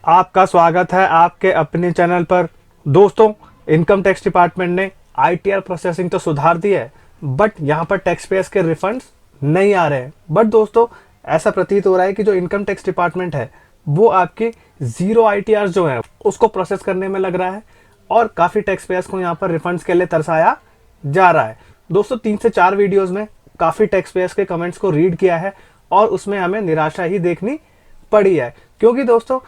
आपका स्वागत है आपके अपने चैनल पर। दोस्तों, इनकम टैक्स डिपार्टमेंट ने आईटीआर प्रोसेसिंग तो सुधार दी है, बट यहाँ पर टैक्स पेयर्स के रिफंड्स नहीं आ रहे हैं। बट दोस्तों, ऐसा प्रतीत हो रहा है कि जो इनकम टैक्स डिपार्टमेंट है वो आपके जीरो आईटीआर जो है उसको प्रोसेस करने में लग रहा है और काफ़ी टैक्स पेयर्स को यहाँ पर रिफंड्स के लिए तरसाया जा रहा है। दोस्तों, 3 से 4 वीडियोज़ में काफ़ी टैक्स पेयर्स के कमेंट्स को रीड किया है और उसमें हमें निराशा ही देखनी पड़ी है, क्योंकि दोस्तों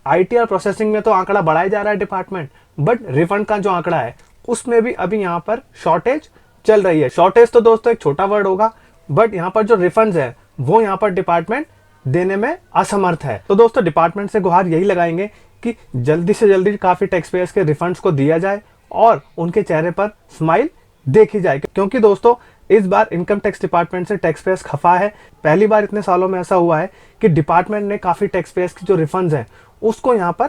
आईटीआर प्रोसेसिंग में तो आंकड़ा बढ़ाया जा रहा है डिपार्टमेंट, बट रिफंड का जो आंकड़ा है उसमें भी अभी यहाँ पर शॉर्टेज चल रही है। शॉर्टेज तो दोस्तों एक छोटा वर्ड होगा, बट यहाँ पर जो रिफंड्स है वो यहाँ पर डिपार्टमेंट देने में असमर्थ है। तो दोस्तों, डिपार्टमेंट से गुहार यही लगाएंगे कि जल्दी से जल्दी काफी टैक्स पेयर्स के रिफंड्स को दिया जाए और उनके चेहरे पर स्माइल देखी जाए, क्योंकि दोस्तों इस बार इनकम टैक्स डिपार्टमेंट से टैक्स पेयर्स खफा है। पहली बार इतने सालों में ऐसा हुआ है कि डिपार्टमेंट ने काफी टैक्स पेयर्स की जो रिफंड्स हैं उसको यहाँ पर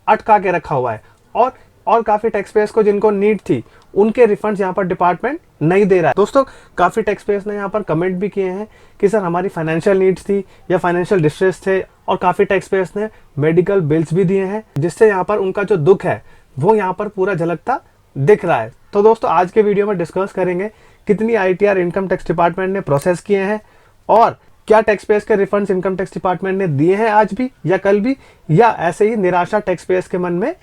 अटका के रखा हुआ है और काफी टैक्स पेयर्स को जिनको नीड थी उनके रिफंड्स यहाँ पर डिपार्टमेंट नहीं दे रहा है। दोस्तों, काफी टैक्स पेयर्स ने यहाँ पर कमेंट भी किए हैं कि सर हमारी फाइनेंशियल नीड्स थी या फाइनेंशियल डिस्ट्रेस थे, और काफी टैक्स पेयर्स ने मेडिकल बिल्स भी दिए हैं, जिससे यहाँ पर उनका जो दुख है वो यहाँ पर पूरा झलकता दिख रहा है। तो दोस्तों, आज के वीडियो में डिस्कस करेंगे कितनी आईटीआर इनकम टैक्स डिपार्टमेंट ने प्रोसेस किए हैं और क्या टैक्स पेयर्स के रिफंड्स इनकम टैक्स डिपार्टमेंट ने दिए हैं आज भी या कल भी, या ऐसे ही निराशा टैक्स पेयर्स के मन में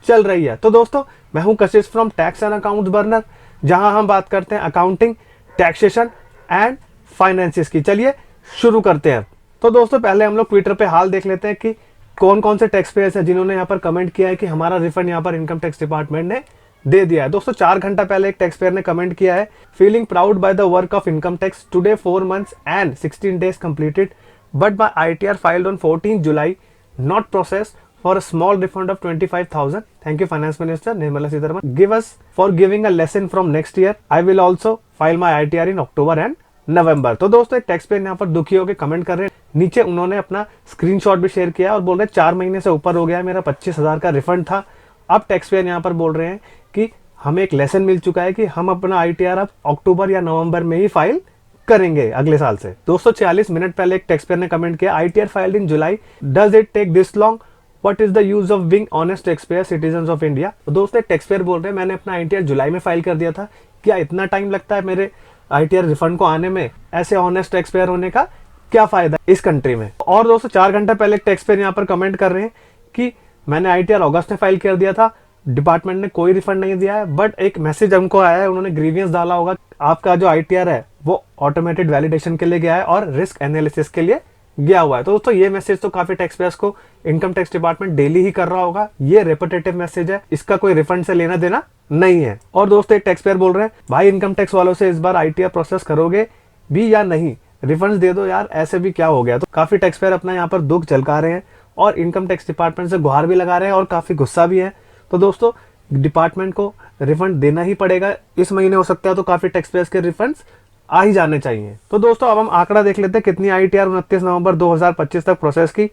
चल रही है। तो दोस्तों, मैं हूं कशिश from tax and accounts burner, जहां हम बात करते हैं अकाउंटिंग, टैक्सेशन एंड फाइनेंसिस की। चलिए शुरू करते हैं। तो दोस्तों, पहले हम लोग ट्विटर पे हाल देख लेते हैं कि कौन कौन से टैक्स पेयर्स हैं जिन्होंने यहाँ पर कमेंट किया है कि हमारा रिफंड यहाँ पर इनकम टैक्स डिपार्टमेंट ने दे दिया है। दोस्तों, 4 घंटा पहले एक टैक्स पेयर ने कमेंट किया है, feeling proud by the work of income tax today 4 months and 16 days completed, but my ITR filed on 14 July not process for a small refund of 25,000. Thank you finance minister Nirmala Sitharaman. Give us for giving a lesson from next year. I will also file my ITR in October and November. तो दोस्तों, एक tax pair यहाँ पर दुखी होकर comment कर रहे हैं। नीचे उन्होंने अपना स्क्रीनशॉट भी शेयर किया और बोल रहे 4 महीने से ऊपर हो गया है, मेरा 25,000 का रिफंड था। अब टैक्स पेयर यहाँ पर बोल रहे हैं कि हमें एक लेसन मिल चुका है कि हम अपना आईटीआर अब अक्टूबर या नवंबर में ही फाइल करेंगे अगले साल से। दोस्तों, 46 मिनट पहले एक टैक्स पेयर ने कमेंट किया, ITR filed in July, does it take this long, what is the use of being honest tax payer citizens of India. दोस्तों, एक टैक्स पेयर बोल रहे हैं मैंने अपना आईटीआर जुलाई में फाइल कर दिया था, क्या इतना टाइम लगता है मेरे आईटीआर रिफंड को आने में? ऐसे ऑनेस्ट टैक्स पेयर होने का क्या फायदा इस कंट्री में? और दोस्तों, 4 घंटा पहले एक टैक्स पेयर यहाँ पर कमेंट कर रहे हैं कि मैंने आईटीआर अगस्त में फाइल कर दिया था, डिपार्टमेंट ने कोई रिफंड नहीं दिया है, बट एक मैसेज हमको आया है, उन्होंने ग्रीवियंस डाला होगा, आपका जो आईटीआर है वो ऑटोमेटेड वैलिडेशन के लिए गया है और रिस्क एनालिसिस के लिए गया हुआ है। तो दोस्तों, ये मैसेज तो काफी टैक्स पेयर्स को इनकम टैक्स डिपार्टमेंट डेली ही कर रहा होगा। ये रेपिटेटिव मैसेज है, इसका कोई रिफंड से लेना देना नहीं है। और दोस्तों, एक टैक्स पेयर बोल रहे हैं, भाई इनकम टैक्स वालों से इस बार आईटीआर प्रोसेस करोगे भी या नहीं, रिफंड्स दे दो यार, ऐसे भी क्या हो गया? तो काफी टैक्स पेयर अपना यहाँ पर दुख झलका रहे हैं और इनकम टैक्स डिपार्टमेंट से गुहार भी लगा रहे हैं और काफी गुस्सा भी है। तो दोस्तों, डिपार्टमेंट को रिफंड देना ही पड़ेगा, इस महीने हो सकता है तो काफी टैक्स पेयर्स के रिफंड्स आ ही जाने चाहिए। तो दोस्तों, अब हम आंकड़ा देख लेते हैं कितनी आईटीआर 29 नवंबर 2025 तक प्रोसेस की।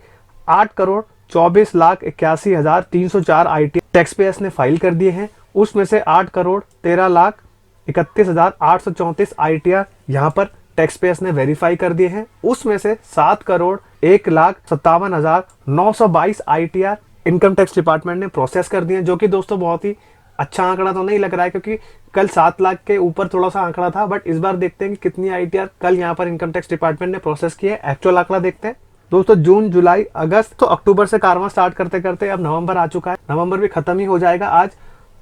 8,24,81,304 आईटीआर टैक्स पेयर्स ने फाइल कर दिए हैं, उसमें से 8,13,31,834 आईटीआर यहाँ पर टैक्स पेयर्स ने वेरीफाई कर दिए हैं, उसमें से 7,01,57,922 आईटीआर इनकम टैक्स डिपार्टमेंट ने प्रोसेस कर दिए, जो कि दोस्तों बहुत ही अच्छा आंकड़ा तो नहीं लग रहा है, क्योंकि कल 7 लाख के ऊपर थोड़ा सा आंकड़ा था। बट इस बार देखते हैं कि कितनी आईटीआर कल यहाँ पर इनकम टैक्स डिपार्टमेंट ने प्रोसेस किए। एक्चुअल आंकड़ा देखते हैं। दोस्तों, जून, जुलाई, अगस्त, तो अक्टूबर से कारवां स्टार्ट करते करते अब नवंबर आ चुका है, नवंबर भी खत्म ही हो जाएगा आज,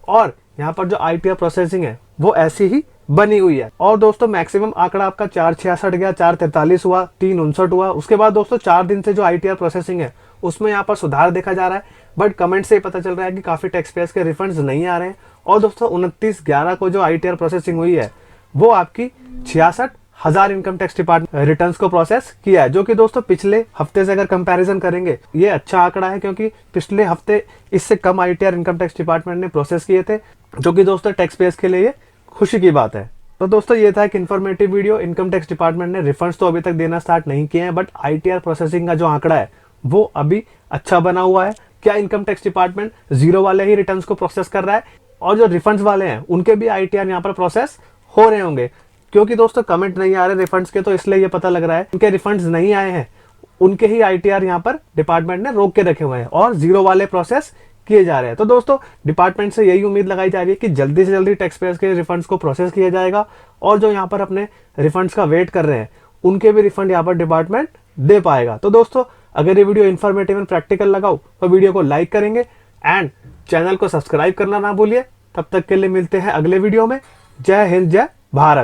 और यहाँ पर जो आईटीआर प्रोसेसिंग है वो ऐसी ही बनी हुई है। और दोस्तों, मैक्सिमम आंकड़ा आपका 466 गया, 443 हुआ, 359 हुआ। उसके बाद दोस्तों 4 दिन से जो आईटीआर प्रोसेसिंग है उसमें यहाँ पर सुधार देखा जा रहा है, बट कमेंट से ही पता चल रहा है कि काफी टैक्स पेयर्स के रिफंड्स नहीं आ रहे हैं। और दोस्तों, 29/11 को जो आईटीआर प्रोसेसिंग हुई है वो आपकी 66,000 इनकम टैक्स डिपार्टमेंट रिटर्न्स को प्रोसेस किया है, जो कि दोस्तों पिछले हफ्ते से अगर कंपैरिजन करेंगे ये अच्छा आंकड़ा है, क्योंकि पिछले हफ्ते इससे कम आईटीआर इनकम टैक्स डिपार्टमेंट ने प्रोसेस किए थे, जो कि दोस्तों टैक्स पेयर्स के लिए खुशी की बात है। तो दोस्तों, ये था एक informative video. Income tax department ने रिफंड्स तो अभी तक देना स्टार्ट नहीं किए हैं, बट आईटीआर प्रोसेसिंग का जो आंकड़ा है वो अभी अच्छा बना हुआ है। क्या इनकम टैक्स डिपार्टमेंट जीरो वाले ही रिटर्न्स को प्रोसेस कर रहा है और जो रिफंड्स वाले हैं उनके भी आईटीआर यहाँ पर प्रोसेस हो रहे होंगे? क्योंकि दोस्तों कमेंट नहीं आ रहे रिफंड्स के, तो इसलिए ये पता लग रहा है उनके रिफंड्स नहीं आए हैं, उनके ही ITR यहाँ पर डिपार्टमेंट ने रोक के रखे हुए हैं और जीरो वाले प्रोसेस किए जा रहे हैं। तो दोस्तों डिपार्टमेंट से यही उम्मीद लगाई जा रही है कि जल्दी से जल्दी टैक्स पेयर्स के रिफंड्स को प्रोसेस किया जाएगा और जो यहाँ पर अपने रिफंड्स का वेट कर रहे हैं उनके भी रिफंड यहाँ पर डिपार्टमेंट दे पाएगा। तो दोस्तों अगर ये वीडियो इन्फॉर्मेटिव एंड प्रैक्टिकल लगाओ तो वीडियो को लाइक करेंगे एंड चैनल को सब्सक्राइब करना ना भूलिए। तब तक के लिए मिलते हैं अगले वीडियो में। जय हिंद, जय भारत।